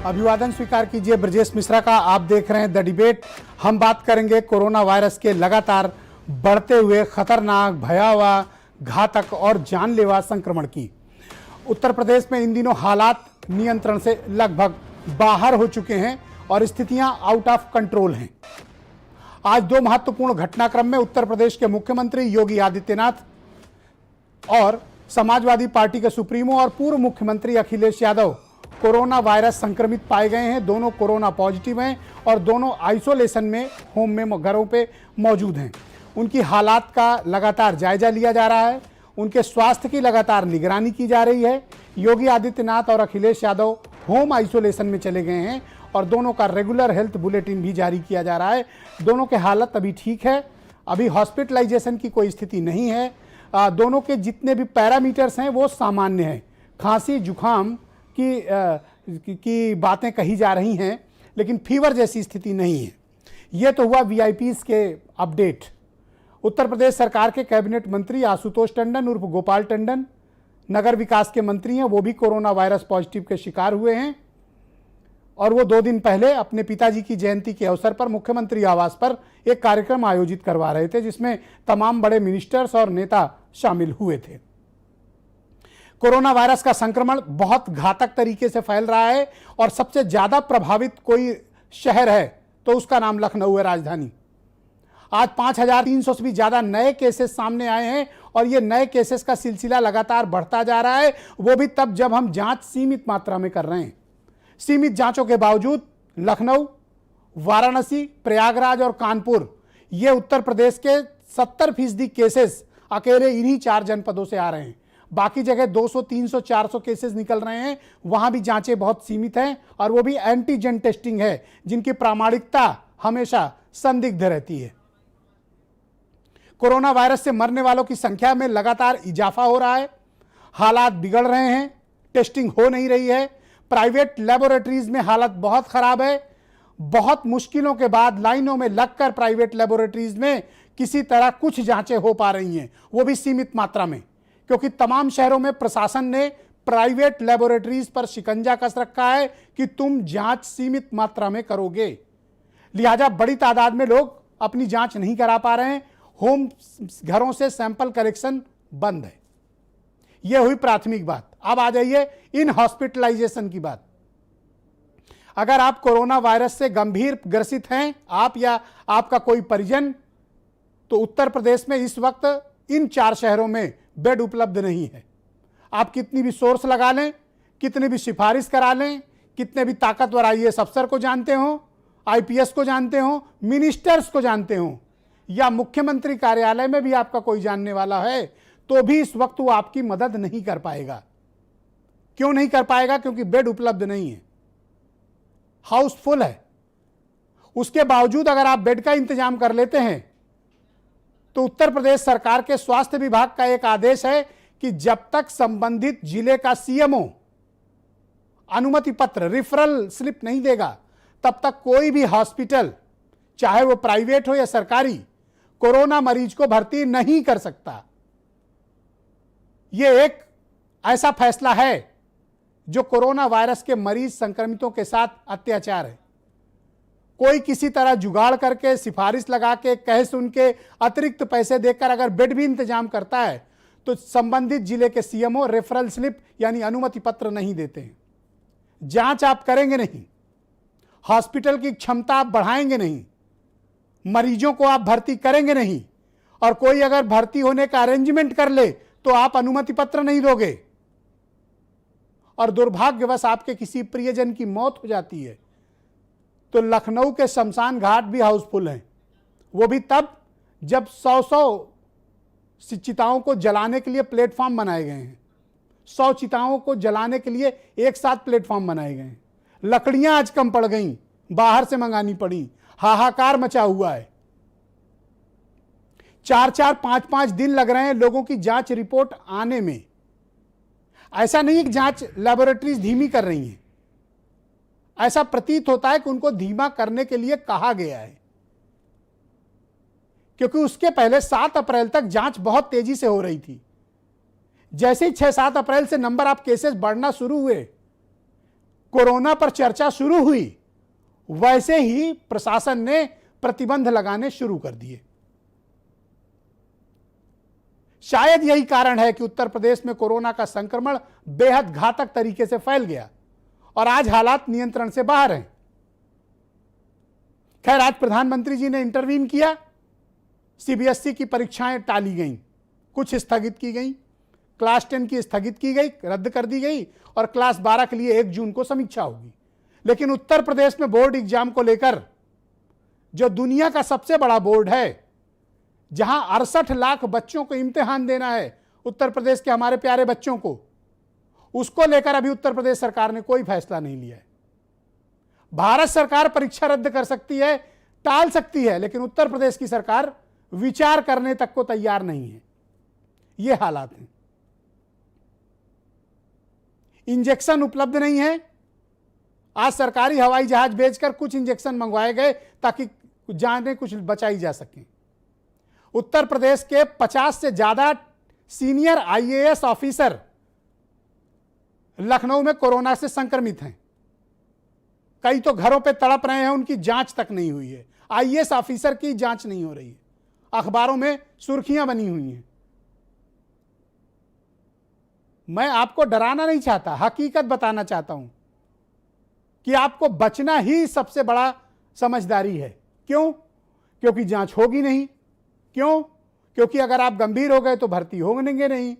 अभिवादन स्वीकार कीजिए ब्रजेश मिश्रा का। आप देख रहे हैं द डिबेट। हम बात करेंगे कोरोना वायरस के लगातार बढ़ते हुए खतरनाक, भयावह, घातक और जानलेवा संक्रमण की। उत्तर प्रदेश में इन दिनों हालात नियंत्रण से लगभग बाहर हो चुके हैं और स्थितियां आउट ऑफ कंट्रोल हैं। आज दो महत्वपूर्ण घटनाक्रम में उत्तर प्रदेश के मुख्यमंत्री योगी आदित्यनाथ और समाजवादी पार्टी के सुप्रीमो और पूर्व मुख्यमंत्री अखिलेश यादव कोरोना वायरस संक्रमित पाए गए हैं। दोनों कोरोना पॉजिटिव हैं और दोनों आइसोलेशन में, होम में, घरों पे मौजूद हैं। उनकी हालात का लगातार जायजा लिया जा रहा है, उनके स्वास्थ्य की लगातार निगरानी की जा रही है। योगी आदित्यनाथ और अखिलेश यादव होम आइसोलेशन में चले गए हैं और दोनों का रेगुलर हेल्थ बुलेटिन भी जारी किया जा रहा है। दोनों के हालत अभी ठीक है, अभी हॉस्पिटलाइजेशन की कोई स्थिति नहीं है। दोनों के जितने भी पैरामीटर्स हैं वो सामान्य हैं। खांसी जुखाम की बातें कही जा रही हैं, लेकिन फीवर जैसी स्थिति नहीं है। ये तो हुआ वीआईपीज़ के अपडेट। उत्तर प्रदेश सरकार के कैबिनेट मंत्री आशुतोष टंडन उर्फ गोपाल टंडन नगर विकास के मंत्री हैं, वो भी कोरोना वायरस पॉजिटिव के शिकार हुए हैं और वो 2 दिन पहले अपने पिताजी की जयंती के अवसर पर मुख्यमंत्री आवास पर एक कार्यक्रम आयोजित करवा रहे थे, जिसमें तमाम बड़े मिनिस्टर्स और नेता शामिल हुए थे। कोरोना वायरस का संक्रमण बहुत घातक तरीके से फैल रहा है और सबसे ज्यादा प्रभावित कोई शहर है तो उसका नाम लखनऊ है, राजधानी। आज 5,300 से भी ज्यादा नए केसेस सामने आए हैं और ये नए केसेस का सिलसिला लगातार बढ़ता जा रहा है, वो भी तब जब हम जांच सीमित मात्रा में कर रहे हैं। सीमित जांचों के बावजूद लखनऊ, वाराणसी, प्रयागराज और कानपुर, ये उत्तर प्रदेश के 70% केसेस अकेले इन्हीं 4 जनपदों से आ रहे हैं। बाकी जगह 200, 300, 400 केसेस निकल रहे हैं, वहां भी जांचें बहुत सीमित हैं और वो भी एंटीजन टेस्टिंग है, जिनकी प्रामाणिकता हमेशा संदिग्ध रहती है। कोरोना वायरस से मरने वालों की संख्या में लगातार इजाफा हो रहा है, हालात बिगड़ रहे हैं, टेस्टिंग हो नहीं रही है। प्राइवेट लेबोरेटरीज में हालत बहुत खराब है। बहुत मुश्किलों के बाद लाइनों में लगकर प्राइवेट लेबोरेटरीज में किसी तरह कुछ जांचें हो पा रही हैं, वो भी सीमित मात्रा में, क्योंकि तमाम शहरों में प्रशासन ने प्राइवेट लेबोरेटरीज पर शिकंजा कस रखा है कि तुम जांच सीमित मात्रा में करोगे। लिहाजा बड़ी तादाद में लोग अपनी जांच नहीं करा पा रहे हैं। होम घरों से सैंपल कलेक्शन बंद है। यह हुई प्राथमिक बात। अब आ जाइए इन हॉस्पिटलाइजेशन की बात। अगर आप कोरोना वायरस से गंभीर ग्रसित हैं, आप या आपका कोई परिजन, तो उत्तर प्रदेश में इस वक्त इन 4 शहरों में बेड उपलब्ध नहीं है। आप कितनी भी सोर्स लगा लें, कितनी भी सिफारिश करा लें, कितने भी ताकतवर आईएएस अफसर को जानते हो, आईपीएस को जानते हो, मिनिस्टर्स को जानते हो, या मुख्यमंत्री कार्यालय में भी आपका कोई जानने वाला है, तो भी इस वक्त वो आपकी मदद नहीं कर पाएगा। क्यों नहीं कर पाएगा? क्योंकि बेड उपलब्ध नहीं है, हाउसफुल है। उसके बावजूद अगर आप बेड का इंतजाम कर लेते हैं तो उत्तर प्रदेश सरकार के स्वास्थ्य विभाग का एक आदेश है कि जब तक संबंधित जिले का सीएमओ अनुमति पत्र, रेफरल स्लिप नहीं देगा, तब तक कोई भी हॉस्पिटल, चाहे वो प्राइवेट हो या सरकारी, कोरोना मरीज को भर्ती नहीं कर सकता। यह एक ऐसा फैसला है जो कोरोना वायरस के मरीज संक्रमितों के साथ अत्याचार है। कोई किसी तरह जुगाड़ करके, सिफारिश लगा के, कह सुन के, अतिरिक्त पैसे देकर अगर बेड भी इंतजाम करता है तो संबंधित जिले के सीएमओ रेफरल स्लिप यानी अनुमति पत्र नहीं देते हैं। जांच आप करेंगे नहीं, हॉस्पिटल की क्षमता आप बढ़ाएंगे नहीं, मरीजों को आप भर्ती करेंगे नहीं, और कोई अगर भर्ती होने का अरेंजमेंट कर ले तो आप अनुमति पत्र नहीं दोगे, और दुर्भाग्यवश आपके किसी प्रियजन की मौत हो जाती है, तो लखनऊ के शमशान घाट भी हाउसफुल हैं। वो भी तब जब 100 चिताओं को जलाने के लिए प्लेटफॉर्म बनाए गए हैं। 100 चिताओं को जलाने के लिए एक साथ प्लेटफॉर्म बनाए गए हैं। लकड़ियां आज कम पड़ गईं, बाहर से मंगानी पड़ी, हाहाकार मचा हुआ है। 4-4, 5-5 दिन लग रहे हैं लोगों की जांच रिपोर्ट आने में। ऐसा नहीं कि जांच लेबोरेटरीज धीमी कर रही हैं, ऐसा प्रतीत होता है कि उनको धीमा करने के लिए कहा गया है, क्योंकि उसके पहले 7 अप्रैल तक जांच बहुत तेजी से हो रही थी। जैसे ही 6-7 अप्रैल से नंबर ऑफ केसेस बढ़ना शुरू हुए, कोरोना पर चर्चा शुरू हुई वैसे ही प्रशासन ने प्रतिबंध लगाने शुरू कर दिए। शायद यही कारण है कि उत्तर प्रदेश में कोरोना का संक्रमण बेहद घातक तरीके से फैल गया और आज हालात नियंत्रण से बाहर हैं। खैर, आज प्रधानमंत्री जी ने इंटरवीन किया, सीबीएसई की परीक्षाएं टाली गईं, कुछ स्थगित की गईं, क्लास 10 की स्थगित की गई, रद्द कर दी गई और क्लास 12 के लिए 1 जून को समीक्षा होगी। लेकिन उत्तर प्रदेश में बोर्ड एग्जाम को लेकर, जो दुनिया का सबसे बड़ा बोर्ड है, जहां 68 लाख बच्चों को इम्तिहान देना है, उत्तर प्रदेश के हमारे प्यारे बच्चों को, उसको लेकर अभी उत्तर प्रदेश सरकार ने कोई फैसला नहीं लिया है। भारत सरकार परीक्षा रद्द कर सकती है, टाल सकती है, लेकिन उत्तर प्रदेश की सरकार विचार करने तक को तैयार नहीं है। ये हालात हैं। इंजेक्शन उपलब्ध नहीं है। आज सरकारी हवाई जहाज भेजकर कुछ इंजेक्शन मंगवाए गए ताकि जाने कुछ बचाई जा सके। उत्तर प्रदेश के 50 से ज्यादा सीनियर आईएएस ऑफिसर लखनऊ में कोरोना से संक्रमित हैं। कई तो घरों पे तड़प रहे हैं, उनकी जांच तक नहीं हुई है। आईएएस ऑफिसर की जांच नहीं हो रही है, अखबारों में सुर्खियां बनी हुई हैं। मैं आपको डराना नहीं चाहता, हकीकत बताना चाहता हूं कि आपको बचना ही सबसे बड़ा समझदारी है। क्यों? क्योंकि जांच होगी नहीं। क्यों? क्योंकि अगर आप गंभीर हो गए तो भर्ती होंगे नहीं।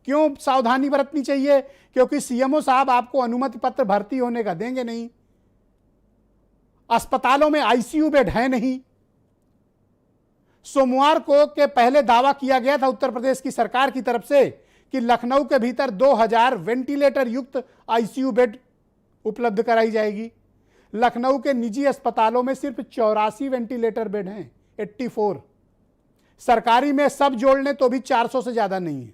क्यों सावधानी बरतनी चाहिए? क्योंकि सीएमओ साहब आपको अनुमति पत्र भर्ती होने का देंगे नहीं। अस्पतालों में आईसीयू बेड है नहीं। सोमवार को के पहले दावा किया गया था उत्तर प्रदेश की सरकार की तरफ से कि लखनऊ के भीतर 2000 वेंटिलेटर युक्त आईसीयू बेड उपलब्ध कराई जाएगी। लखनऊ के निजी अस्पतालों में सिर्फ 84 वेंटिलेटर बेड हैं, 84। सरकारी में सब जोड़ लें तो भी 400 से ज्यादा नहीं है,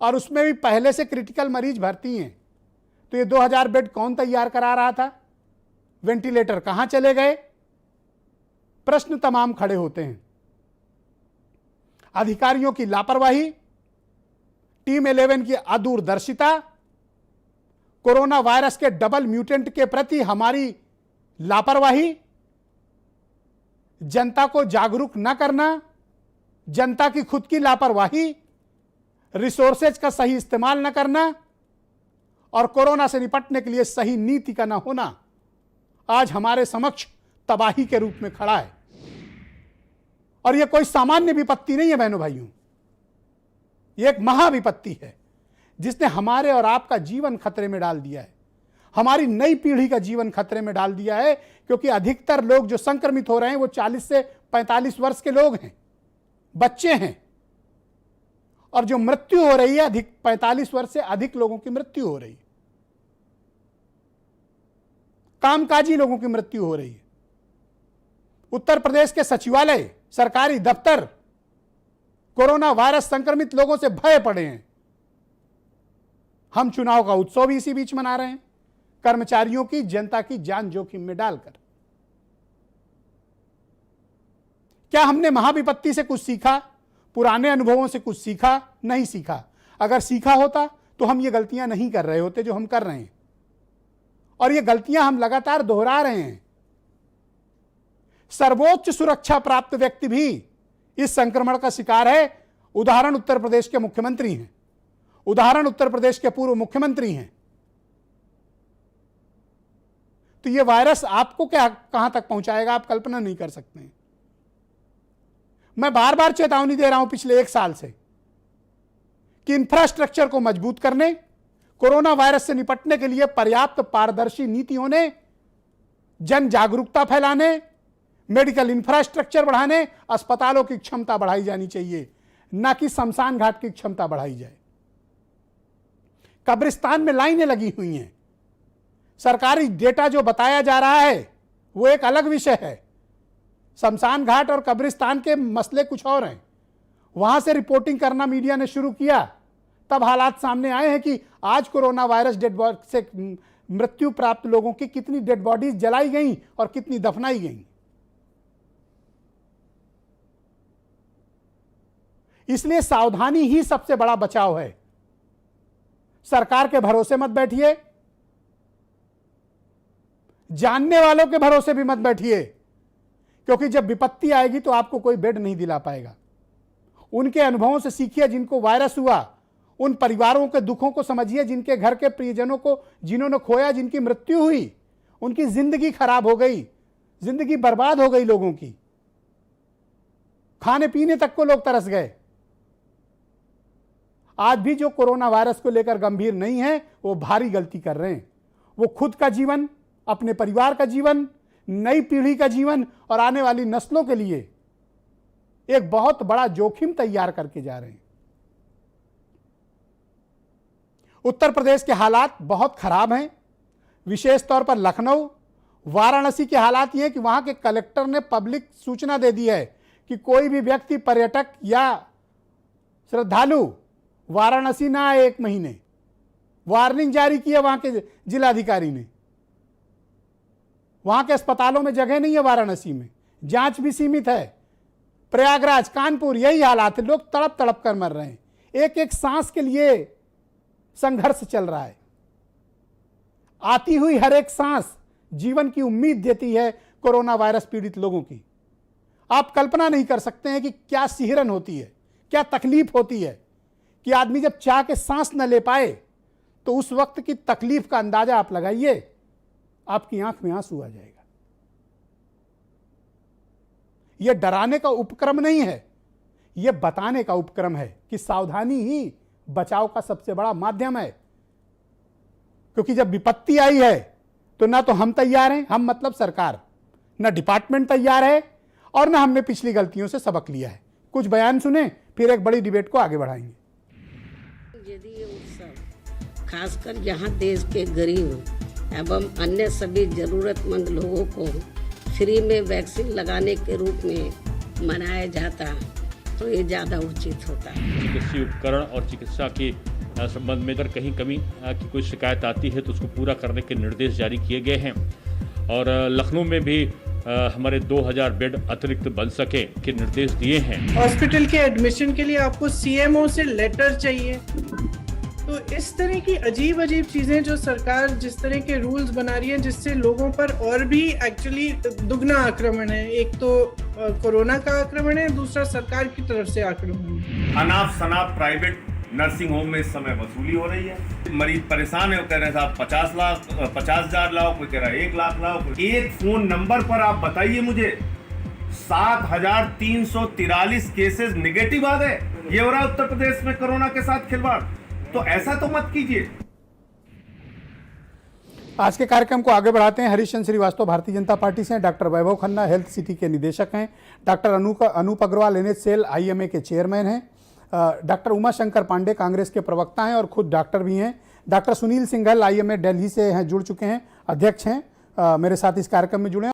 और उसमें भी पहले से क्रिटिकल मरीज भर्ती हैं। तो ये 2000 बेड कौन तैयार करा रहा था? वेंटिलेटर कहां चले गए? प्रश्न तमाम खड़े होते हैं। अधिकारियों की लापरवाही, टीम 11 की अदूरदर्शिता, कोरोना वायरस के डबल म्यूटेंट के प्रति हमारी लापरवाही, जनता को जागरूक न करना, जनता की खुद की लापरवाही, रिसोर्सेज का सही इस्तेमाल न करना और कोरोना से निपटने के लिए सही नीति का न होना आज हमारे समक्ष तबाही के रूप में खड़ा है। और यह कोई सामान्य विपत्ति नहीं है बहनों भाइयों, यह एक महाविपत्ति है जिसने हमारे और आपका जीवन खतरे में डाल दिया है, हमारी नई पीढ़ी का जीवन खतरे में डाल दिया है। क्योंकि अधिकतर लोग जो संक्रमित हो रहे हैं वो 40 से 45 वर्ष के लोग हैं, बच्चे हैं, और जो मृत्यु हो रही है अधिक 45 वर्ष से अधिक लोगों की मृत्यु हो रही है, कामकाजी लोगों की मृत्यु हो रही है। उत्तर प्रदेश के सचिवालय, सरकारी दफ्तर कोरोना वायरस संक्रमित लोगों से भय पड़े हैं। हम चुनाव का उत्सव भी इसी बीच मना रहे हैं, कर्मचारियों की, जनता की जान जोखिम में डालकर। क्या हमने महाविपत्ति से कुछ सीखा? पुराने अनुभवों से कुछ सीखा? नहीं सीखा। अगर सीखा होता तो हम ये गलतियां नहीं कर रहे होते जो हम कर रहे हैं, और ये गलतियां हम लगातार दोहरा रहे हैं। सर्वोच्च सुरक्षा प्राप्त व्यक्ति भी इस संक्रमण का शिकार है। उदाहरण उत्तर प्रदेश के मुख्यमंत्री हैं, उदाहरण उत्तर प्रदेश के पूर्व मुख्यमंत्री हैं। तो यह वायरस आपको क्या कहां तक पहुंचाएगा आप कल्पना नहीं कर सकते हैं। मैं बार बार चेतावनी दे रहा हूं पिछले 1 साल से कि इंफ्रास्ट्रक्चर को मजबूत करने, कोरोना वायरस से निपटने के लिए पर्याप्त पारदर्शी नीति होने, जन जागरूकता फैलाने, मेडिकल इंफ्रास्ट्रक्चर बढ़ाने, अस्पतालों की क्षमता बढ़ाई जानी चाहिए, ना कि शमशान घाट की क्षमता बढ़ाई जाए। कब्रिस्तान में लाइनें लगी हुई हैं। सरकारी डेटा जो बताया जा रहा है वो एक अलग विषय है। शमशान घाट और कब्रिस्तान के मसले कुछ और हैं। वहां से रिपोर्टिंग करना मीडिया ने शुरू किया, तब हालात सामने आए हैं कि आज कोरोना वायरस डेड बॉडी से मृत्यु प्राप्त लोगों की कितनी डेड बॉडीज जलाई गई और कितनी दफनाई गई। इसलिए सावधानी ही सबसे बड़ा बचाव है। सरकार के भरोसे मत बैठिए, जानने वालों के भरोसे भी मत बैठिए, क्योंकि जब विपत्ति आएगी तो आपको कोई बेड नहीं दिला पाएगा। उनके अनुभवों से सीखिए जिनको वायरस हुआ, उन परिवारों के दुखों को समझिए जिनके घर के प्रियजनों को जिन्होंने खोया, जिनकी मृत्यु हुई, उनकी जिंदगी खराब हो गई, जिंदगी बर्बाद हो गई लोगों की, खाने पीने तक को लोग तरस गए। आज भी जो कोरोना वायरस को लेकर गंभीर नहीं है वो भारी गलती कर रहे हैं। वो खुद का जीवन, अपने परिवार का जीवन, नई पीढ़ी का जीवन और आने वाली नस्लों के लिए एक बहुत बड़ा जोखिम तैयार करके जा रहे हैं। उत्तर प्रदेश के हालात बहुत खराब हैं, विशेष तौर पर लखनऊ, वाराणसी के हालात ये हैं कि वहां के कलेक्टर ने पब्लिक सूचना दे दी है कि कोई भी व्यक्ति, पर्यटक या श्रद्धालु वाराणसी ना आए 1 महीने। वार्निंग जारी की है वहां के जिलाधिकारी ने। वहां के अस्पतालों में जगह नहीं है वाराणसी में, जांच भी सीमित है। प्रयागराज, कानपुर, यही हालात है, लोग तड़प तड़प कर मर रहे हैं। एक एक सांस के लिए संघर्ष चल रहा है। आती हुई हर एक सांस जीवन की उम्मीद देती है कोरोना वायरस पीड़ित लोगों की। आप कल्पना नहीं कर सकते हैं कि क्या सिहरन होती है, क्या तकलीफ होती है कि आदमी जब चाह के सांस न ले पाए तो उस वक्त की तकलीफ का अंदाजा आप लगाइए, आपकी आंख में आंसू आ जाएगा। यह डराने का उपक्रम नहीं है, यह बताने का उपक्रम है कि सावधानी ही बचाव का सबसे बड़ा माध्यम है। क्योंकि जब विपत्ति आई है तो ना तो हम तैयार हैं, हम मतलब सरकार, ना डिपार्टमेंट तैयार है और ना हमने पिछली गलतियों से सबक लिया है। कुछ बयान सुने, फिर एक बड़ी डिबेट को आगे बढ़ाएंगे। यदि ये उत्सव खासकर यहाँ देश के गरीब एवं अन्य सभी जरूरतमंद लोगों को फ्री में वैक्सीन लगाने के रूप में मनाया जाता तो ये ज़्यादा उचित होता। चिकित्सीय उपकरण और चिकित्सा के संबंध में अगर कहीं कमी की कोई शिकायत आती है तो उसको पूरा करने के निर्देश जारी किए गए हैं। और लखनऊ में भी हमारे 2000 बेड अतिरिक्त बन सके के निर्देश दिए हैं। हॉस्पिटल के एडमिशन के लिए आपको सीएमओ से लेटर चाहिए। तो इस तरह की अजीब अजीब चीजें जो सरकार जिस तरह के रूल्स बना रही है, जिससे लोगों पर और भी एक्चुअली दुगना आक्रमण है। एक तो कोरोना का आक्रमण है, दूसरा सरकार की तरफ से आक्रमण है। अनाप शनाप प्राइवेट नर्सिंग होम में इस समय वसूली हो रही है। मरीज परेशान है, वो कह रहे हैं साहब 50,000 लाओ, कोई कह रहा है 1 लाख लाओ। एक फोन नंबर पर आप बताइए मुझे 7,343 केसेस निगेटिव आ गए। ये हो रहा है उत्तर प्रदेश में कोरोना के साथ खिलवाड़। तो ऐसा तो मत कीजिए। आज के कार्यक्रम को आगे बढ़ाते हैं। हरीश चंद्र श्रीवास्तव भारतीय जनता पार्टी से हैं, doctor Vaibhav Khanna Health City के निदेशक हैं, doctor Anoop Agarwal NH cell IMA के चेयरमैन हैं, डॉक्टर उमा शंकर पांडे कांग्रेस के प्रवक्ता हैं और खुद डॉक्टर भी हैं, डॉक्टर सुनील सिंघल IMA दिल्ली से हैं, जुड़ चुके हैं, अध्यक्ष हैं, मेरे साथ इस कार्यक्रम में जुड़े हैं।